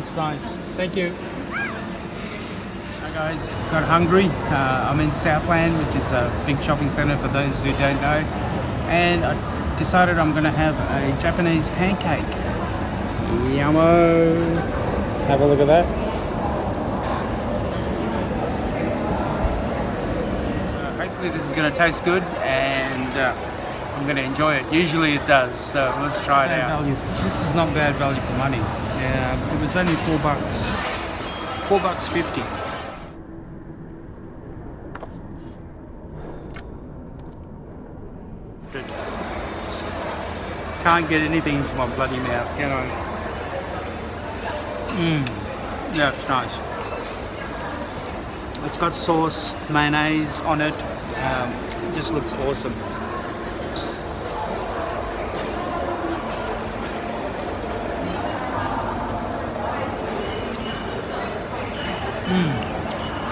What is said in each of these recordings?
Looks nice. Thank you. Hi guys, got hungry. I'm in Southland, which is a big shopping centre for those who don't know. And I decided I'm going to have a Japanese pancake. Yummo! Have a look at that. Hopefully this is going to taste good and I'm going to enjoy it. Usually it does, so let's try it out. This is not bad value for money. Yeah, it was only $4. $4.50. Good. Can't get anything into my bloody mouth, can I? Yeah, it's nice. It's got sauce, mayonnaise on it. It just looks awesome.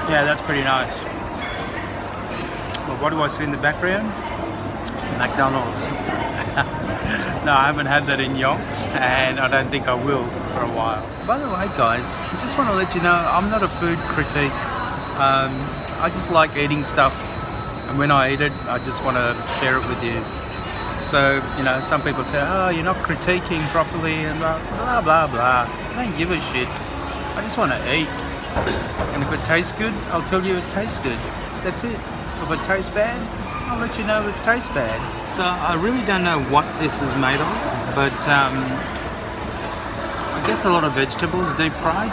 Yeah, that's pretty nice. Well, what do I see in the background? McDonald's. No, I haven't had that in yonks, and I don't think I will for a while. By the way, guys, I just want to let you know I'm not a food critique. I just like eating stuff, and when I eat it, I just want to share it with you. So, you know, some people say, oh, you're not critiquing properly, and blah, blah, blah, blah. I don't give a shit. I just want to eat. And if it tastes good, I'll tell you it tastes good. That's it. If it tastes bad, I'll let you know it tastes bad. So I really don't know what this is made of, but I guess a lot of vegetables, deep fried.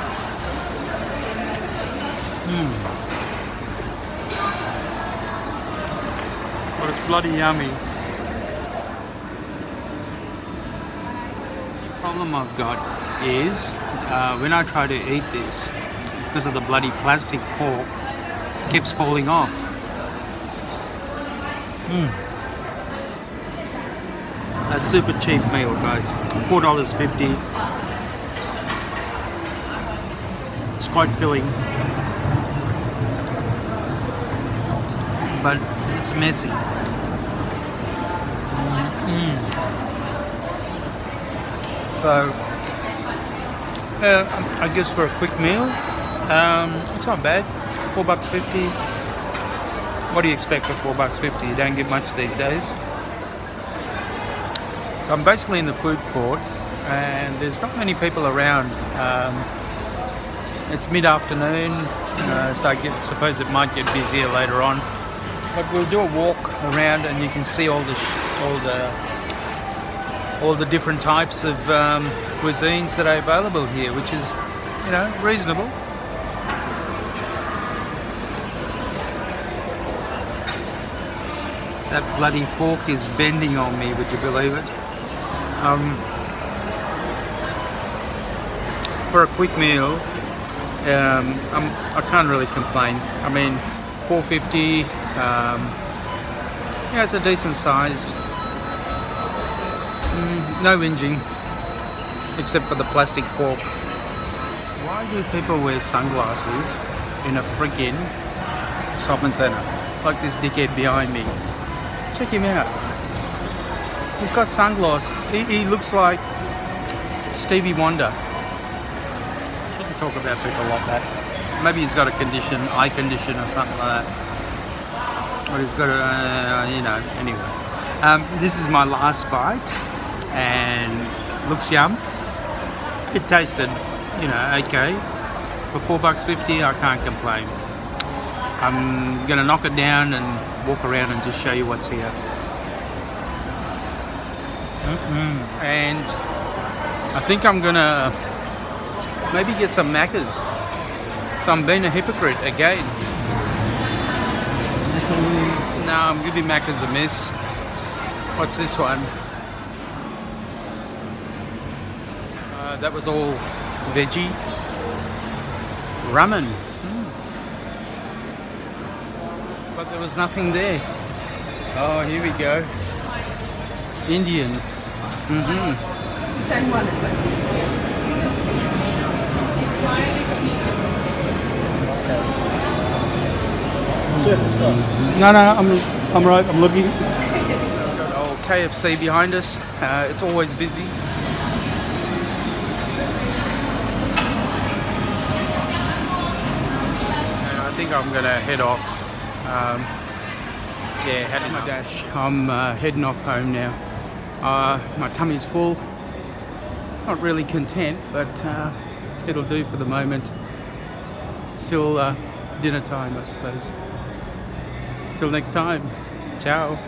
But it's bloody yummy. The problem I've got is when I try to eat this, because of the bloody plastic fork, it keeps falling off. A super cheap meal, guys. $4.50. It's quite filling, but it's messy. So, I guess for a quick meal, it's not bad. $4.50. What do you expect for $4.50? You don't get much these days. So I'm basically in the food court, and there's not many people around. It's mid-afternoon, so I suppose it might get busier later on. But we'll do a walk around, and you can see all the different types of cuisines that are available here, which is, you know, reasonable. That bloody fork is bending on me, would you believe it? For a quick meal, I can't really complain. I mean, $4.50, yeah, it's a decent size. No whinging, except for the plastic fork. Why do people wear sunglasses in a freaking shopping centre? Like this dickhead behind me. Check him out. He's got sunglasses. He looks like Stevie Wonder. Shouldn't talk about people like that. Maybe he's got a condition, eye condition or something like that. Or he's got a, you know, anyway. This is my last bite, and looks yum. It tasted, you know, okay. For $4.50, I can't complain. I'm gonna knock it down and walk around and just show you what's here. And I think I'm gonna maybe get some Maccas. So I'm being a hypocrite again. No, I'm giving Maccas a miss. What's this one? That was all veggie. Ramen. But there was nothing there. Oh, here we go. Indian. It's the same one, isn't it? No, I'm right. I'm looking. Got old KFC behind us. It's always busy. think I'm gonna head off. Yeah, heading my dash. I'm heading off home now. My tummy's full. Not really content, but it'll do for the moment. Till dinner time, I suppose. Till next time. Ciao.